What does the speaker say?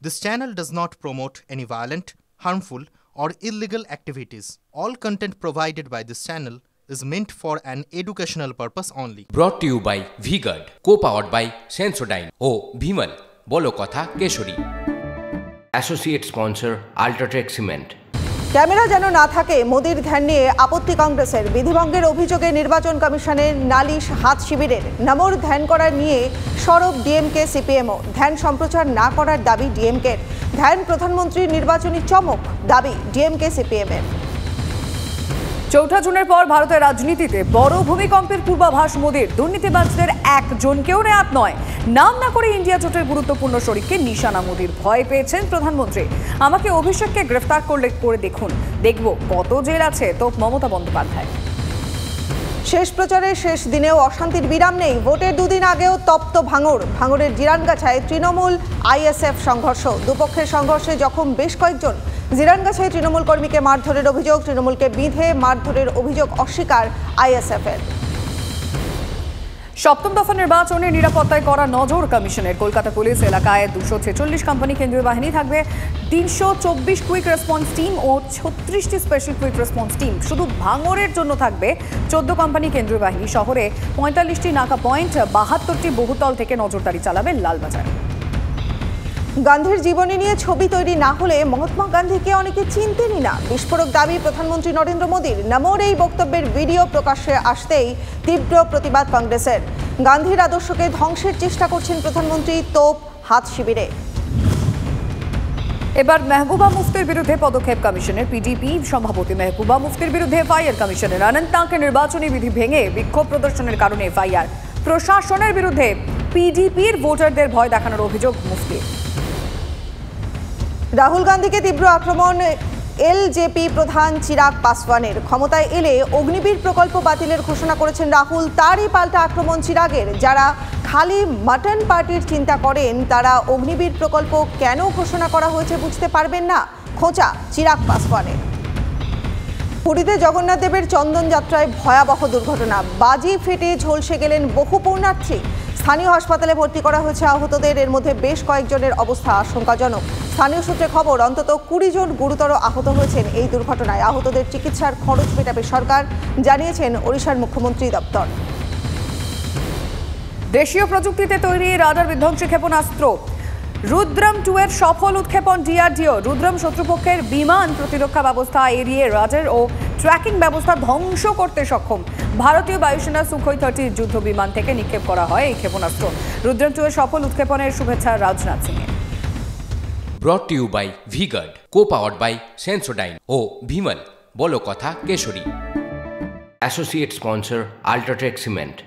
This channel does not promote any violent, harmful, or illegal activities. All content provided by this channel is meant for an educational purpose only. Brought to you by V-Guard, co-powered by Sensodyne O Bhimal, বলো কথা কেশরী। Associate sponsor Ultratech Cement। Camera যেন না থাকে মোদির ধ্যান নিয়ে আপত্তি কংগ্রেসের। বিধিভঙ্গের অভিযোগে নির্বাচন কমিশনের নালিশ হাত শিবিরের। নমোর ধ্যান করা নিয়ে সরব ডিএমকে সিপিএমও। ধ্যান সম্প্রচার না করার দাবি ডিএমকের। ধ্যান প্রধানমন্ত্রীর নির্বাচনী চমক দাবি ডিএমকে সিপিএমের। ৪ জুনের পর ভারতের রাজনীতিতে বড় ভূমিকম্পের পূর্বাভাস মোদির। দুর্নীতিবাজদের একজনকেও নেয়াত নয়। নাম না করে ইন্ডিয়া জোটের গুরুত্বপূর্ণ শরিককে নিশানা মোদির। ভয় পেয়েছেন প্রধানমন্ত্রী। আমাকে অভিষেককে গ্রেফতার করে দেখুন, দেখব কত জেল আছে তোপ মমতা বন্দ্যোপাধ্যায়। শেষ প্রচারের শেষ দিনেও অশান্তির বিরাম নেই। ভোটের দুদিন আগেও তপ্ত ভাঙড়ের জিরানগাছায় তৃণমূল আইএসএফ সংঘর্ষ। দুপক্ষের সংঘর্ষে জখম বেশ কয়েকজন। জিরানগাছায় তৃণমূল কর্মীকে মারধরের অভিযোগ, তৃণমূলকে বিঁধে মারধরের অভিযোগ অস্বীকার আইএসএফের। সপ্তম দফা নির্বাচনে নিরাপত্তায় করা নজর কমিশনের। কলকাতা পুলিশ এলাকায় 246 কোম্পানি কেন্দ্রীয় বাহিনী থাকবে, 324 কুইক রেসপন্স টিম ও 36টি স্পেশাল কুইক রেসপন্স টিম। শুধু ভাঙড়ের জন্য থাকবে 14 কোম্পানি কেন্দ্রীয় বাহিনী। শহরে 45টি নাকা পয়েন্ট, 72টি বহুতল থেকে নজরদারি চালাবে লালবাজার। গান্ধীর জীবনী নিয়ে ছবি তৈরি না হলে মহাত্মা গান্ধীকে অনেকে চিনতেনই না। বিস্ফোরক দাবি প্রধানমন্ত্রী নরেন্দ্র মোদীর। নমোর এই বক্তব্যের ভিডিও প্রকাশ্যে আসতেই তীব্র প্রতিবাদ কংগ্রেসের। গান্ধীর আদর্শকে ধ্বংসের চেষ্টা করছেন প্রধানমন্ত্রী, তোপ হাত শিবিরে। এবার মেহবুবা মুফতির বিরুদ্ধে পদক্ষেপ কমিশনের। পিডিপি সভাপতি মেহবুবা মুফতির বিরুদ্ধে এফআইআর কমিশনের। অনন্তনাগে নির্বাচনী বিধি ভেঙে বিক্ষোভ প্রদর্শনের কারণে এফআইআর। প্রশাসনের বিরুদ্ধে পিডিপির ভোটারদের ভয় দেখানোর অভিযোগ মুফতির। রাহুল গান্ধীকে তীব্র আক্রমণ এলজেপি প্রধান চিরাগ পাসওয়ানের। ক্ষমতায় এলে অগ্নিবীর প্রকল্প বাতিলের ঘোষণা করেছেন রাহুল। তারই পাল্টা আক্রমণ চিরাগের। যারা খালি মাটন পার্টির চিন্তা করেন তারা অগ্নিবীর প্রকল্প কেন ঘোষণা করা হয়েছে বুঝতে পারবেন না, খোঁচা চিরাগ পাসওয়ানের। পুরীতে জগন্নাথ দেবের চন্দন যাত্রায় ভয়াবহ দুর্ঘটনা। বাজি ফেটে ঝলসে গেলেন বহু পুণ্যার্থী। স্থানীয় হাসপাতালে ভর্তি করা হয়েছে আহতদের। এর মধ্যে বেশ কয়েকজনের অবস্থা আশঙ্কাজনক। স্থানীয় সূত্রে খবর অন্তত 20 জন গুরুতর আহত হয়েছেন এই দুর্ঘটনায়। আহতদের চিকিৎসার খরচ মেটাবে সরকার, জানিয়েছেন ওড়িশার মুখ্যমন্ত্রী দপ্তর। দেশীয় প্রযুক্তিতে তৈরি রাডার বিধ্বংসী ক্ষেপণাস্ত্র রুদ্রম 2 এর সফল উৎক্ষেপণ ডিআরডিও। রুদ্রম শত্রুপক্ষের বিমান প্রতিরক্ষা ব্যবস্থা এড়িয়ে রাডার ও ট্র্যাকিং ব্যবস্থা ধ্বংস করতে সক্ষম। ভারতীয় বায়ুসেনা সুখোই 30 যুদ্ধ বিমান থেকে নিক্ষেপ করা হয় এই ক্ষেপণাস্ত্র। রুদ্রম 2 এর সফল উৎক্ষেপণের শুভেচ্ছা রাজনাথ সিং এর। Brought to you by V-Guard, co-powered by Sensodyne O Bhimal, বলো কথা কেশরী। Associate sponsor Ultratech Cement।